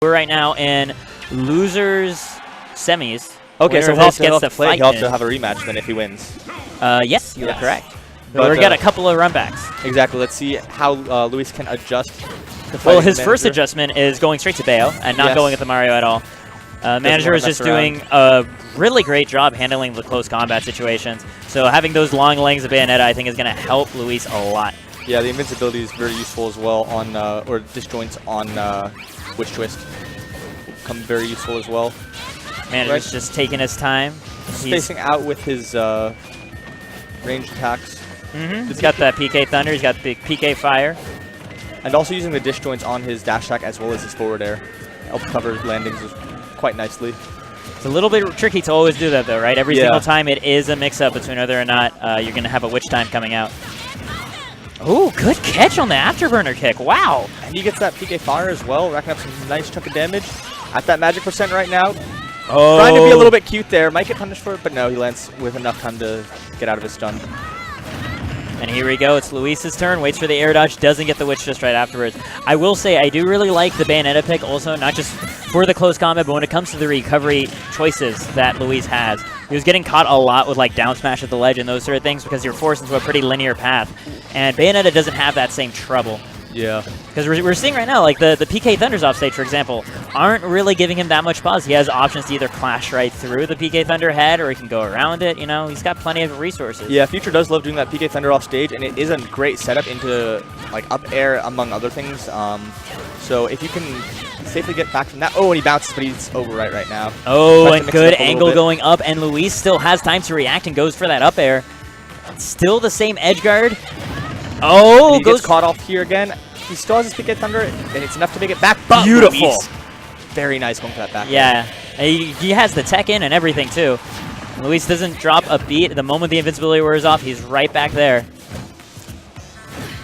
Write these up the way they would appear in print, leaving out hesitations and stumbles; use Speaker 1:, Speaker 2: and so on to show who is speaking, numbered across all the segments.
Speaker 1: We're right now in losers semis.
Speaker 2: Okay, so
Speaker 1: he'll also
Speaker 2: have a rematch then if he wins.
Speaker 1: Yes, you're correct. But we've got a couple of runbacks.
Speaker 2: Exactly. Let's see how Luis can adjust.
Speaker 1: Well, his first adjustment is going straight to Bayo and not going with the Mario at all. Manager is just doing a really great job handling the close combat situations. So having those long legs of Bayonetta, I think, is going to help Luis a lot.
Speaker 2: Yeah, the invincibility is very useful as well on, or disjoints on Witch Twist. Come very useful as well.
Speaker 1: Manager's just taking his time.
Speaker 2: Spacing out with his ranged attacks.
Speaker 1: He's got the PK Thunder, he's got the PK Fire.
Speaker 2: And also using the disjoints on his dash attack as well as his forward air. Helps cover landings quite nicely.
Speaker 1: It's a little bit tricky to always do that though, right? Every single time it is a mix-up between whether or not you're going to have a Witch Time coming out. Ooh, good catch on the Afterburner kick. Wow.
Speaker 2: And he gets that PK Fire as well, racking up some nice chunk of damage. At that magic percent right now.
Speaker 1: Oh.
Speaker 2: Trying to be a little bit cute there. Might get punished for it, but no, he lands with enough time to get out of his stun.
Speaker 1: And here we go. It's Luis's turn. Waits for the air dodge. Doesn't get the Witch just right afterwards. I will say I do really like the Bayonetta pick also, not just for the close combat, but when it comes to the recovery choices that Luis has. He was getting caught a lot with like down smash at the ledge and those sort of things because you're forced into a pretty linear path. And Bayonetta doesn't have that same trouble.
Speaker 2: Yeah.
Speaker 1: Because we're seeing right now, like the PK Thunders off stage, for example, aren't really giving him that much pause. He has options to either clash right through the PK Thunder head or he can go around it. You know, he's got plenty of resources.
Speaker 2: Yeah, Future does love doing that PK Thunder off stage, and it is a great setup into like up air, among other things. So if you can safely get back from that. Oh, and he bounces, but he's over right now.
Speaker 1: Oh, and good angle going up, and Luis still has time to react and goes for that up air. Still the same edge guard. Oh,
Speaker 2: he gets caught off here again. He still has his PK Thunder, and it's enough to make it back.
Speaker 1: But beautiful.
Speaker 2: Luis, very nice going for that back.
Speaker 1: Yeah, he has the tech in and everything, too. Luis doesn't drop a beat. The moment the invincibility wears off, he's right back there.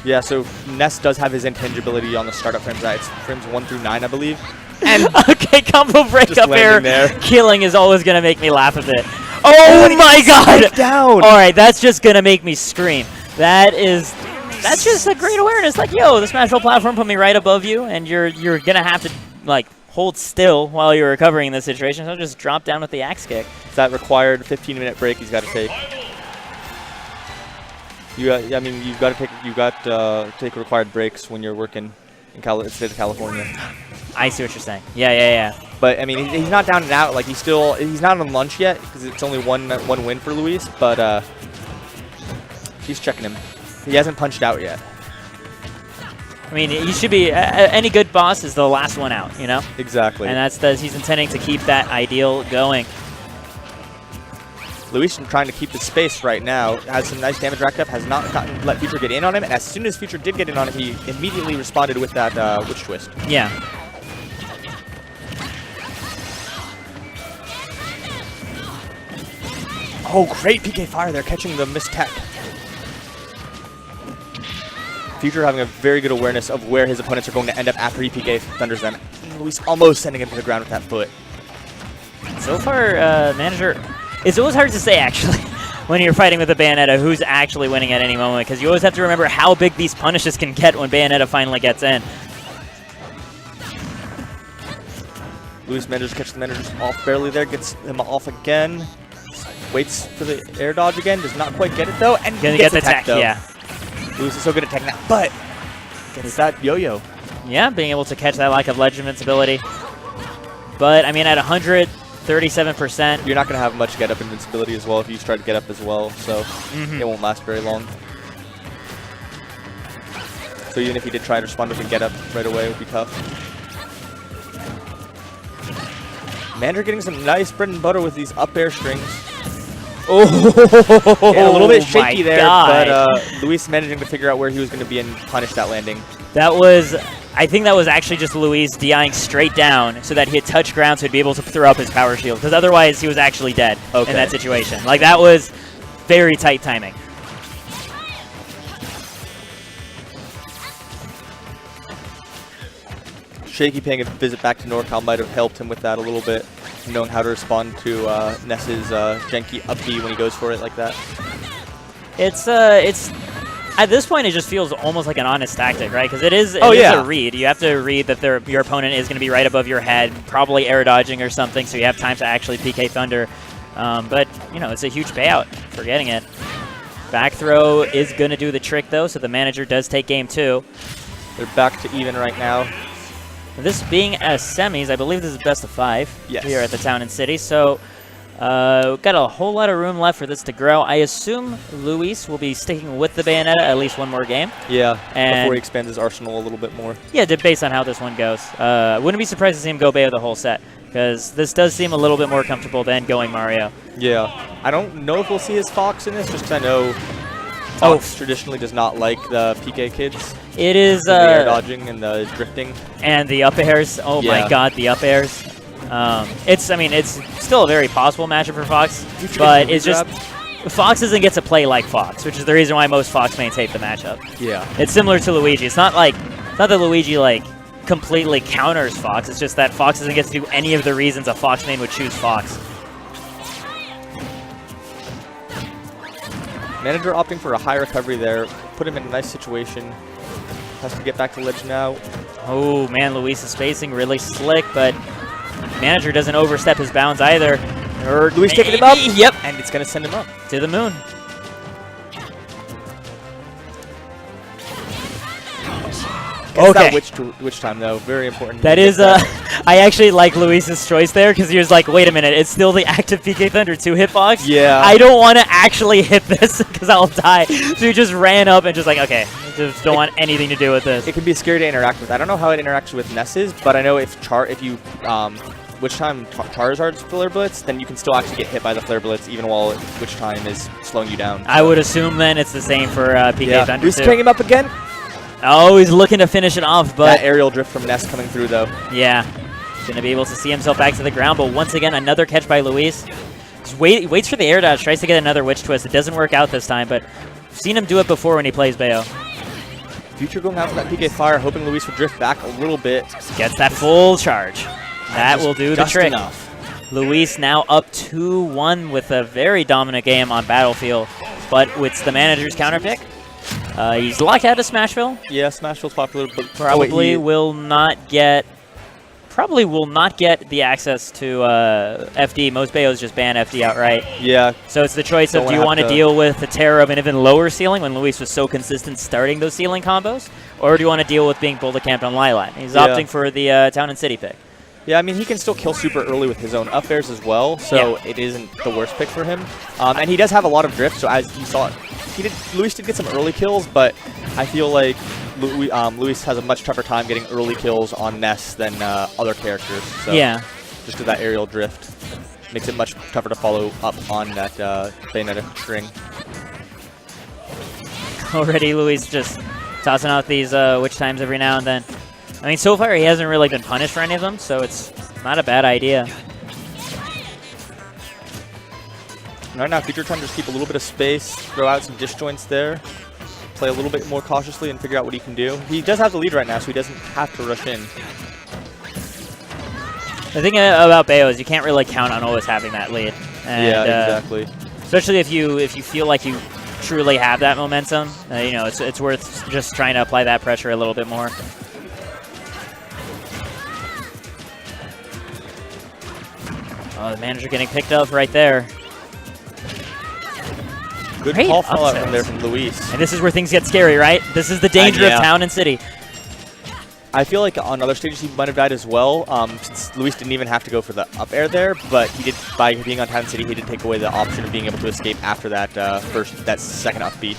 Speaker 2: Yeah, so Ness does have his intangibility on the startup frames. Right? It's frames 1 through 9, I believe. And
Speaker 1: okay, combo break up air
Speaker 2: there.
Speaker 1: Killing is always going to make me laugh a bit. Oh my god!
Speaker 2: Down.
Speaker 1: All right, that's just going to make me scream. That's just a great awareness. Like, yo, the Smash Roll platform put me right above you, and you're going to have to, like, hold still while you're recovering in this situation, so just drop down with the axe kick.
Speaker 2: It's that required 15-minute break he's got to take. I mean, you've got to take required breaks when you're working in the state of California.
Speaker 1: I see what you're saying. Yeah.
Speaker 2: But I mean, he's not down and out. Like he's not on lunch yet because it's only one win for Luis. But he's checking him. He hasn't punched out yet.
Speaker 1: I mean, he should be. Any good boss is the last one out, you know.
Speaker 2: Exactly.
Speaker 1: And he's intending to keep that ideal going.
Speaker 2: Luis trying to keep the space right now. Has some nice damage racked up. Has not let Future get in on him. And as soon as Future did get in on him, he immediately responded with that Witch Twist.
Speaker 1: Yeah.
Speaker 2: Oh, great PK Fire there, catching the missed tech. Future having a very good awareness of where his opponents are going to end up after he PK Thunders them. Luis almost sending him to the ground with that foot.
Speaker 1: So far, Manager, it's always hard to say, actually, when you're fighting with a Bayonetta, who's actually winning at any moment, because you always have to remember how big these punishes can get when Bayonetta finally gets in.
Speaker 2: Luis manages to catch the managers off barely there, gets him off again. Waits for the air dodge again, does not quite get it though, and
Speaker 1: gonna
Speaker 2: gets
Speaker 1: get the tech,
Speaker 2: though.
Speaker 1: yeah.
Speaker 2: Luis is so good at tech now, but gets that yo-yo.
Speaker 1: Yeah, being able to catch that lack of ledge invincibility. But, I mean, at 137%.
Speaker 2: You're not going to have much get-up invincibility as well if you try to get up as well, so it won't last very long. So even if he did try to respond with a get-up right away, it would be tough. Manager getting some nice bread and butter with these up air strings. Oh, yeah, a little bit shaky there, but Luis managing to figure out where he was going to be and punish that landing.
Speaker 1: I think that was actually just Luis DIing straight down so that he had touched ground so he'd be able to throw up his power shield, because otherwise he was actually dead in that situation. Like, that was very tight timing.
Speaker 2: Shaky paying a visit back to NorCal might have helped him with that a little bit, knowing how to respond to Ness's janky up B when he goes for it like that.
Speaker 1: I At this point, it just feels almost like an honest tactic, right? Because it is a read. You have to read that your opponent is going to be right above your head, probably air dodging or something, so you have time to actually PK Thunder. But, you know, it's a huge payout for getting it. Back throw is going to do the trick, though, so the manager does take game 2.
Speaker 2: They're back to even right now.
Speaker 1: This being a semis, I believe this is best of 5 here at the Town and City, so we've got a whole lot of room left for this to grow. I assume Luis will be sticking with the Bayonetta at least one more game.
Speaker 2: Yeah,
Speaker 1: and
Speaker 2: before he expands his arsenal a little bit more.
Speaker 1: Yeah, based on how this one goes. Wouldn't be surprised to see him go Bayo the whole set, because this does seem a little bit more comfortable than going Mario.
Speaker 2: Yeah. I don't know if we'll see his Fox in this, just because I know Fox traditionally does not like the PK kids.
Speaker 1: It is
Speaker 2: the air dodging and the drifting.
Speaker 1: And the up airs. Oh my god, the up airs. It's still a very possible matchup for Fox, but it's just Fox doesn't get to play like Fox, which is the reason why most Fox mains hate the matchup.
Speaker 2: Yeah.
Speaker 1: It's similar to Luigi. It's not that Luigi like completely counters Fox. It's just that Fox doesn't get to do any of the reasons a Fox main would choose Fox.
Speaker 2: Manager opting for a high recovery there, put him in a nice situation. Has to get back to ledge now.
Speaker 1: Oh man, Luis's spacing really slick, but manager doesn't overstep his bounds either.
Speaker 2: Luis taking him up. Yep, and it's going to send him up.
Speaker 1: To the moon.
Speaker 2: Okay. Which time, though. Very important.
Speaker 1: That is, I actually like Luis's choice there, because he was like, wait a minute, it's still the active PK Thunder 2 hitbox?
Speaker 2: Yeah.
Speaker 1: I don't want to actually hit this, because I'll die. So he just ran up and just like, okay, just don't want anything to do with this.
Speaker 2: It can be scary to interact with. I don't know how it interacts with Ness's, but I know if you which time Charizard's Flare Blitz, then you can still actually get hit by the Flare Blitz, even while which time is slowing you down.
Speaker 1: I would assume then it's the same for PK Thunder 2.
Speaker 2: Luis carrying him up again.
Speaker 1: Oh, he's looking to finish it off, but...
Speaker 2: That aerial drift from Ness coming through, though.
Speaker 1: Yeah. Going to be able to see himself back to the ground, but once again, another catch by Luis. Waits for the air dodge, tries to get another witch twist. It doesn't work out this time, but I've seen him do it before when he plays Bayo.
Speaker 2: Future going out for that PK Fire, hoping Luis would drift back a little bit.
Speaker 1: Gets that full charge. That will do the trick.
Speaker 2: Enough.
Speaker 1: Luis now up 2-1 with a very dominant game on Battlefield, but it's the manager's counter pick. He's locked out of Smashville.
Speaker 2: Yeah, Smashville's popular, but
Speaker 1: probably will not get the access to FD. Most Bayos just ban FD outright.
Speaker 2: Yeah.
Speaker 1: So it's the choice of do you want to deal with the terror of an even lower ceiling when Luis was so consistent starting those ceiling combos, or do you want to deal with being boulder camped on Lilat? He's opting for the Town and City pick.
Speaker 2: Yeah, I mean, he can still kill super early with his own up airs as well, so it isn't the worst pick for him. And he does have a lot of drift, so as you saw, Luis did get some early kills, but I feel like Luis has a much tougher time getting early kills on Ness than other characters. So
Speaker 1: yeah.
Speaker 2: Just with that aerial drift. Makes it much tougher to follow up on that Bayonetta string.
Speaker 1: Already Luis just tossing out these witch times every now and then. I mean, so far he hasn't really been punished for any of them, so it's not a bad idea.
Speaker 2: Right now, Future trying to just keep a little bit of space, throw out some disjoints there, play a little bit more cautiously and figure out what he can do. He does have the lead right now, so he doesn't have to rush in.
Speaker 1: The thing about Bayo is you can't really count on always having that lead. And,
Speaker 2: yeah, exactly.
Speaker 1: Especially if you feel like you truly have that momentum, you know, it's worth just trying to apply that pressure a little bit more. Oh, the manager getting picked up right there.
Speaker 2: Good call follow-up from there from Luis.
Speaker 1: And this is where things get scary, right? This is the danger of Town and City.
Speaker 2: I feel like on other stages he might have died as well, since Luis didn't even have to go for the up air there, but he did, by being on Town City, he did take away the option of being able to escape after that second up beat.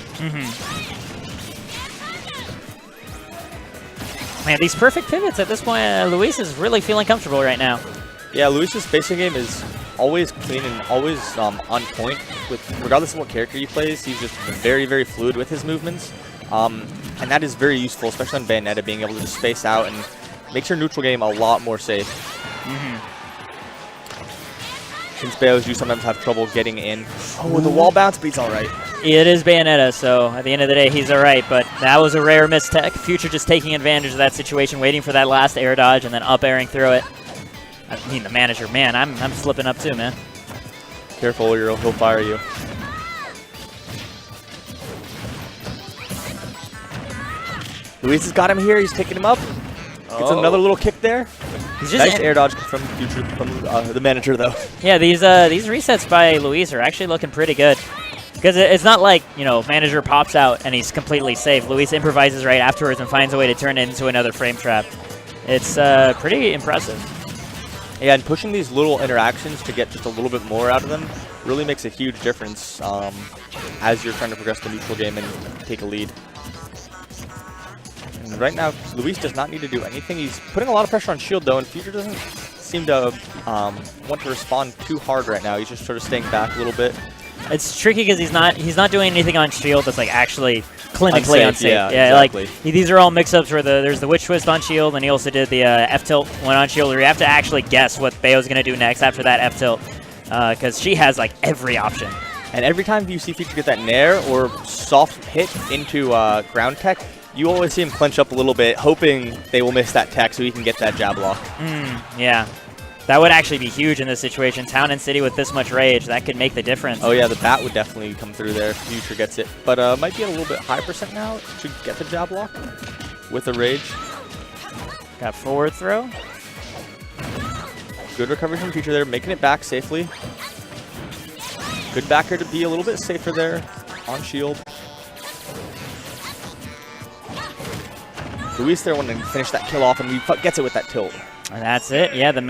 Speaker 1: Man, these perfect pivots at this point, Luis is really feeling comfortable right now.
Speaker 2: Yeah, Luis's spacing game is always clean and always on point. Regardless of what character he plays, he's just very, very fluid with his movements. And that is very useful, especially on Bayonetta, being able to just space out and makes your neutral game a lot more safe. Since Bayos do sometimes have trouble getting in. Oh, the wall bounce, but he's alright.
Speaker 1: It is Bayonetta, so at the end of the day, he's alright, but that was a rare mistech. Future just taking advantage of that situation, waiting for that last air dodge and then up airing through it. I mean, the manager, man, I'm slipping up too, man.
Speaker 2: Careful, or he'll fire you. Luis has got him here. He's picking him up. Gets another little kick there.
Speaker 1: He's just
Speaker 2: Nice air dodge from the manager, though.
Speaker 1: Yeah, these resets by Luis are actually looking pretty good. Because it's not like, you know, manager pops out and he's completely safe. Luis improvises right afterwards and finds a way to turn it into another frame trap. It's pretty impressive.
Speaker 2: Yeah, and pushing these little interactions to get just a little bit more out of them really makes a huge difference as you're trying to progress the neutral game and take a lead. And right now, Luis does not need to do anything. He's putting a lot of pressure on shield, though, and Future doesn't seem to want to respond too hard right now. He's just sort of staying back a little bit.
Speaker 1: It's tricky because he's not doing anything on shield that's like actually clinically unsafe.
Speaker 2: Yeah,
Speaker 1: exactly.
Speaker 2: Like
Speaker 1: these are all mix-ups where there's the witch twist on shield, and he also did the F-tilt one on shield, where you have to actually guess what Bayo's going to do next after that F-tilt, because she has like every option.
Speaker 2: And every time you see Future get that nair or soft hit into ground tech, you always see him clench up a little bit, hoping they will miss that tech so he can get that jab lock.
Speaker 1: Yeah. That would actually be huge in this situation. Town and City with this much rage, that could make the difference.
Speaker 2: Oh yeah, the bat would definitely come through there if Future gets it. But might be at a little bit high percent now to get the jab lock with the rage.
Speaker 1: Got forward throw.
Speaker 2: Good recovery from Future there, making it back safely. Good backer to be a little bit safer there on shield. Luis there wanting to finish that kill off, and he gets it with that tilt.
Speaker 1: And that's it. Yeah, the